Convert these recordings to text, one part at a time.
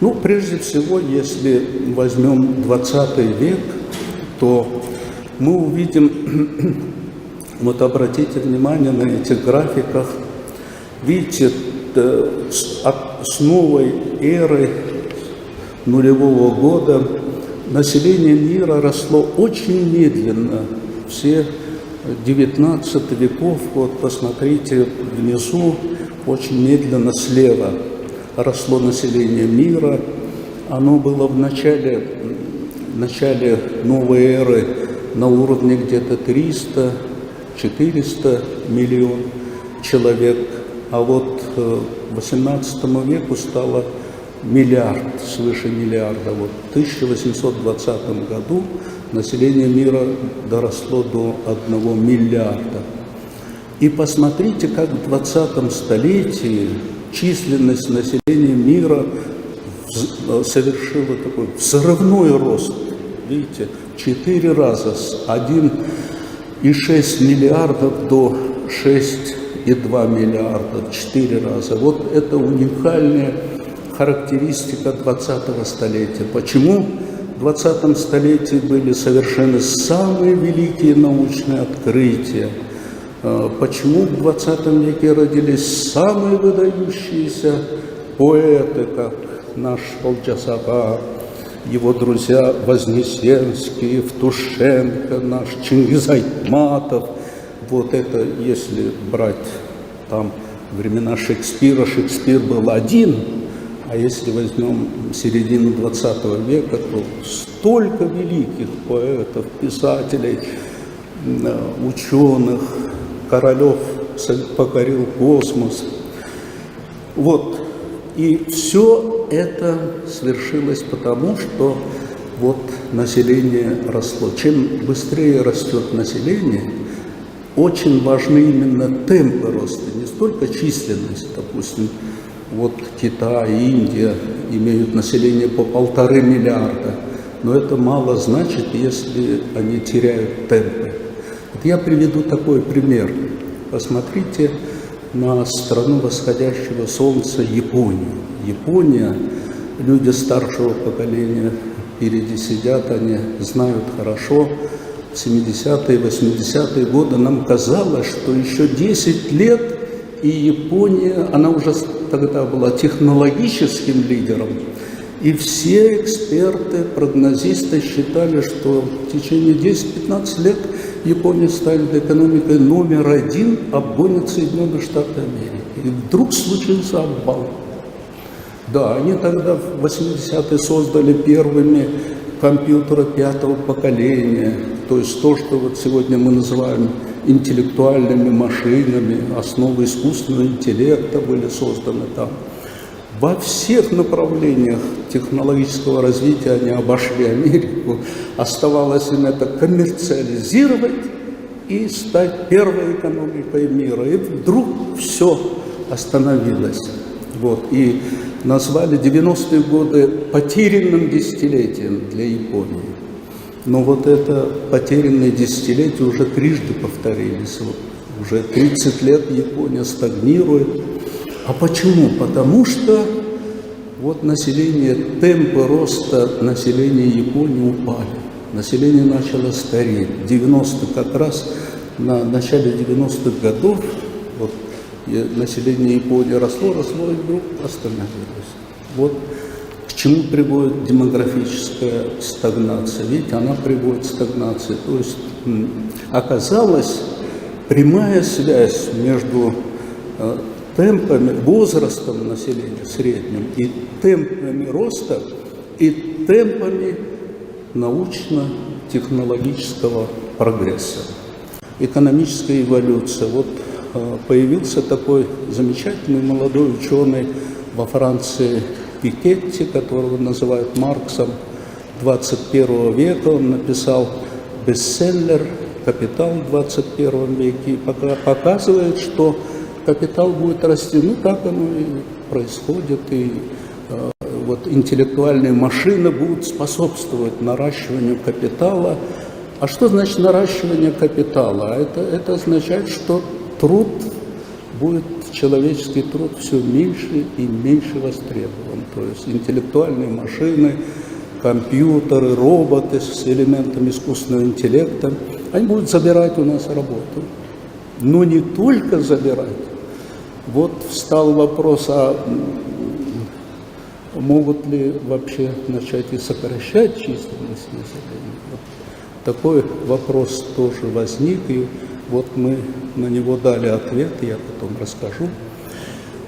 Ну, прежде всего, если возьмем 20 век, то мы увидим, вот обратите внимание на этих графиках, видите, с новой эры нулевого года население мира росло очень медленно. Все 19 веков, вот посмотрите внизу, очень медленно слева росло население мира. Оно было в начале новой эры на уровне где-то 300-400 миллионов человек, а вот к 18 веку стало миллиард, свыше миллиарда. Вот в 1820 году население мира доросло до 1 миллиарда. И посмотрите, как в 20 столетии численность населения мира совершила такой взрывной рост. Видите, 4 раза, с 1,6 миллиардов до 6,2 миллиарда, 4 раза. Вот это уникальная характеристика 20-го столетия. Почему в 20 столетии были совершены самые великие научные открытия? Почему в 20 веке родились самые выдающиеся поэты, как наш Волчасаба, его друзья Вознесенский, Евтушенко, наш Чингиз Айтматов. Вот это, если брать там времена Шекспира, Шекспир был один, а если возьмем середину 20 века, то столько великих поэтов, писателей, ученых, Королев покорил космос. Вот. И все это свершилось потому, что вот население росло. Чем быстрее растет население, очень важны именно темпы роста, не столько численность. Допустим, вот Китай, Индия имеют население по 1,5 миллиарда, но это мало значит, если они теряют темпы. Вот я приведу такой пример. Посмотрите на страну восходящего солнца Японию. Япония, люди старшего поколения впереди сидят, они знают хорошо. В 70-е, 80-е годы нам казалось, что еще 10 лет, и Япония, она уже тогда была технологическим лидером. И все эксперты, прогнозисты считали, что в течение 10-15 лет Япония станет экономикой номер 1, обгонит Соединенные Штаты Америки. И вдруг случился обвал. Да, они тогда в 80-е создали первыми компьютеры 5-го поколения, то есть то, что вот сегодня мы называем интеллектуальными машинами, основы искусственного интеллекта были созданы там. Во всех направлениях технологического развития они обошли Америку. Оставалось им это коммерциализировать и стать первой экономикой мира. И вдруг все остановилось. Вот. И назвали 90-е годы потерянным десятилетием для Японии. Но вот это потерянные десятилетия уже трижды повторились. Вот уже 30 лет Япония стагнирует. А почему? Потому что вот население, темпы роста населения Японии упали. Население начало стареть. 90-х, как раз на начале 90-х годов вот, население Японии росло и вдруг остановилось. Вот к чему приводит демографическая стагнация. Видите, она приводит к стагнации. То есть оказалась прямая связь между темпами, возрастом населения средним и темпами роста, и темпами научно-технологического прогресса. Экономическая эволюция. Вот появился такой замечательный молодой ученый во Франции Пикетти, которого называют Марксом 21 века. Он написал бестселлер «Капитал в 21 веке» и показывает, что капитал будет расти. Ну, так оно и происходит. И вот интеллектуальные машины будут способствовать наращиванию капитала. А что значит наращивание капитала? Это означает, что труд будет человеческий труд все меньше и меньше востребован. То есть интеллектуальные машины, компьютеры, роботы с элементами искусственного интеллекта, они будут забирать у нас работу. Но не только забирать. Вот встал вопрос, а могут ли вообще начать и сокращать численность населения? Вот такой вопрос тоже возник, и вот мы на него дали ответ, я потом расскажу.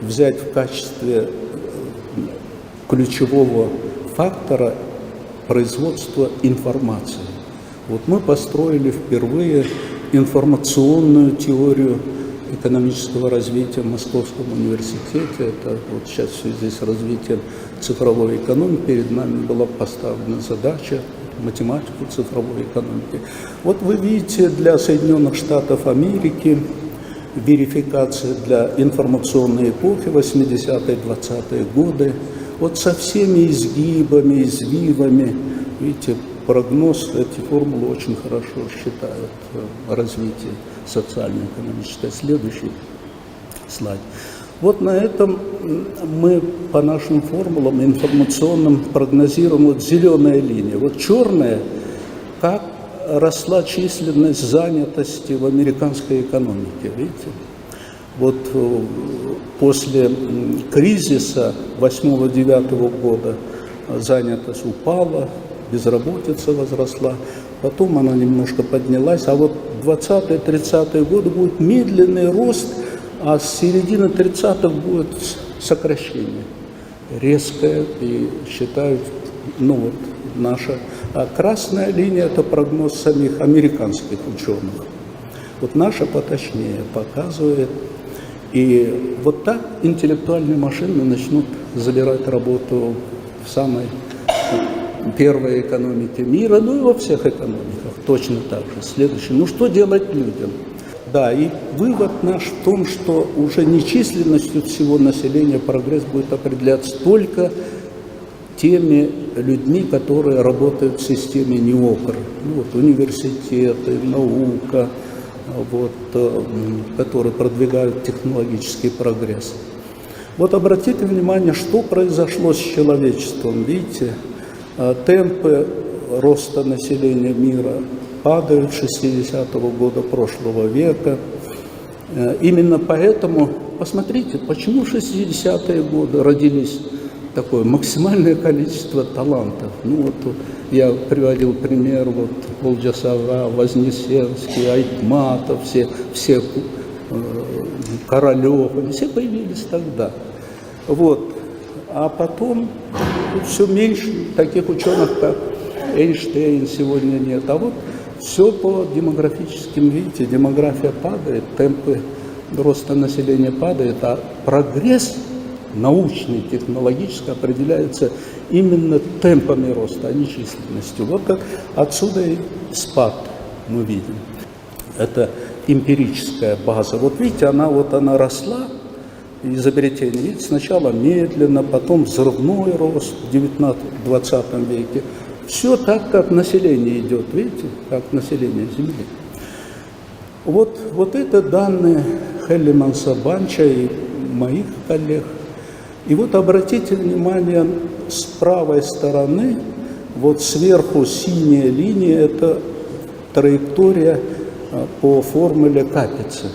Взять в качестве ключевого фактора производство информации. Вот мы построили впервые информационную теорию экономического развития в Московском университете. Это вот сейчас в связи с развитием цифровой экономики перед нами была поставлена задача математику цифровой экономики. Вот вы видите, для Соединенных Штатов Америки верификация для информационной эпохи 80-е, 20-е годы, вот со всеми изгибами, извивами, видите, прогноз, эти формулы очень хорошо считают развитие социально-экономическое. Следующий слайд. Вот на этом мы по нашим формулам информационным прогнозируем вот зеленая линия. Вот черная, как росла численность занятости в американской экономике, видите? Вот после кризиса 8-9 года занятость упала, безработица возросла, потом она немножко поднялась, а вот 20-30-е годы будет медленный рост, а с середины 30-х будет сокращение резкое, и считают, ну вот наша. А красная линия – это прогноз самих американских ученых. Вот наша поточнее показывает. И вот так интеллектуальные машины начнут забирать работу в самой первой экономике мира, ну и во всех экономиках точно так же. Следующее. Ну что делать людям? Да, и вывод наш в том, что уже не численностью всего населения прогресс будет определяться только теми людьми, которые работают в системе НИОКР. Ну, вот, университеты, наука, вот, которые продвигают технологический прогресс. Вот обратите внимание, что произошло с человечеством. Видите, темпы роста населения мира падают с 60-го года прошлого века. Именно поэтому, посмотрите, почему в 60-е годы родились такое максимальное количество талантов. Ну вот я приводил пример, вот Волжасава, Вознесенский, Айтматов, все Королёв, они все появились тогда. Вот. А потом все меньше таких ученых, как Эйнштейн, сегодня нет. А вот все по демографическим, видите, демография падает, темпы роста населения падают, а прогресс научный, технологический определяется именно темпами роста, а не численностью. Вот как отсюда и спад мы видим. Это эмпирическая база. Вот видите, она росла, изобретение. Видите, сначала медленно, потом взрывной рост в 19-20 веке. Все так, как население идет, видите, как население Земли. Вот это данные Хеллиманса Банча и моих коллег. И вот обратите внимание, с правой стороны, вот сверху синяя линия, это траектория по формуле Капицы.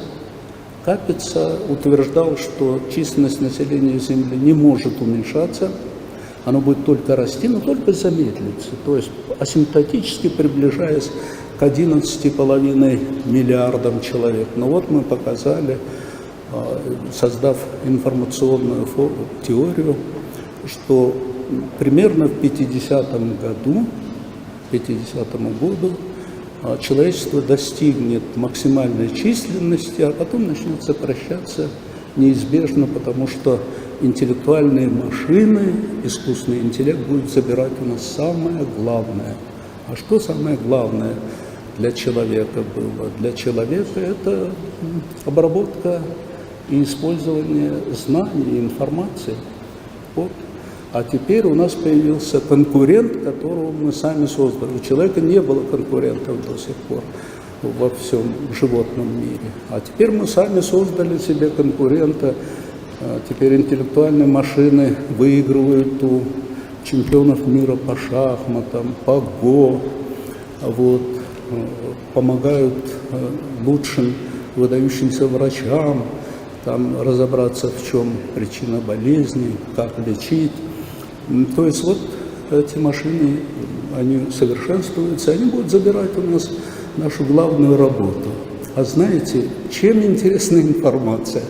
Капица утверждал, что численность населения Земли не может уменьшаться, оно будет только расти, но только замедлится, то есть асимптотически приближаясь к 11,5 миллиардам человек. Но вот мы показали, создав информационную теорию, что примерно к 50-му году человечество достигнет максимальной численности, а потом начнет сокращаться неизбежно, потому что интеллектуальные машины, искусственный интеллект будет забирать у нас самое главное. А что самое главное для человека было? Для человека это обработка и использование знаний, информации. Вот. А теперь у нас появился конкурент, которого мы сами создали. У человека не было конкурентов до сих пор. во всем животном мире. А теперь мы сами создали себе конкурента. Теперь интеллектуальные машины выигрывают у чемпионов мира по шахматам, по ГО, вот, помогают лучшим выдающимся врачам там, разобраться, в чем причина болезни, как лечить. То есть вот эти машины, они совершенствуются, они будут забирать у нас нашу главную работу. А знаете, чем интересна информация?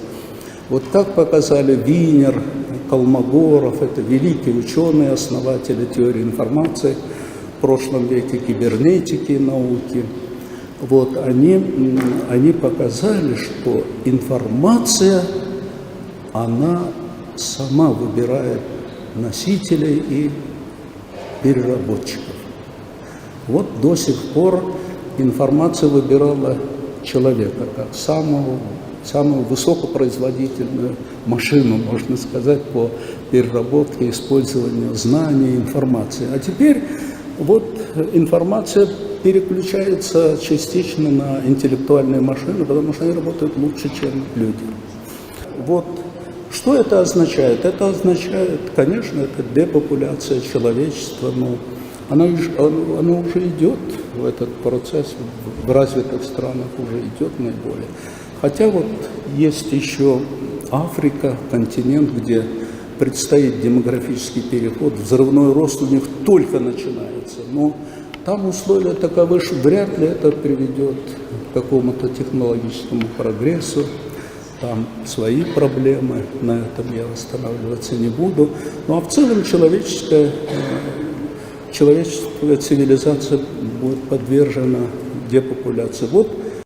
Вот как показали Винер, Колмогоров, это великие ученые, основатели теории информации в прошлом веке, кибернетики, науки. Вот они показали, что информация, она сама выбирает носителей и переработчиков. Вот до сих пор информация выбирала человека как самую высокопроизводительную машину, можно сказать, по переработке, использованию знаний, информации. А теперь вот информация переключается частично на интеллектуальные машины, потому что они работают лучше, чем люди. Вот что это означает? Это означает, конечно, это депопуляция человечества, но она уже идет в этот процесс, в развитых странах уже идет наиболее. Хотя вот есть еще Африка, континент, где предстоит демографический переход, взрывной рост у них только начинается, но там условия таковы, что вряд ли это приведет к какому-то технологическому прогрессу, там свои проблемы, на этом я останавливаться не буду. Ну а в целом человеческая цивилизация будет подвержена депопуляции. Вот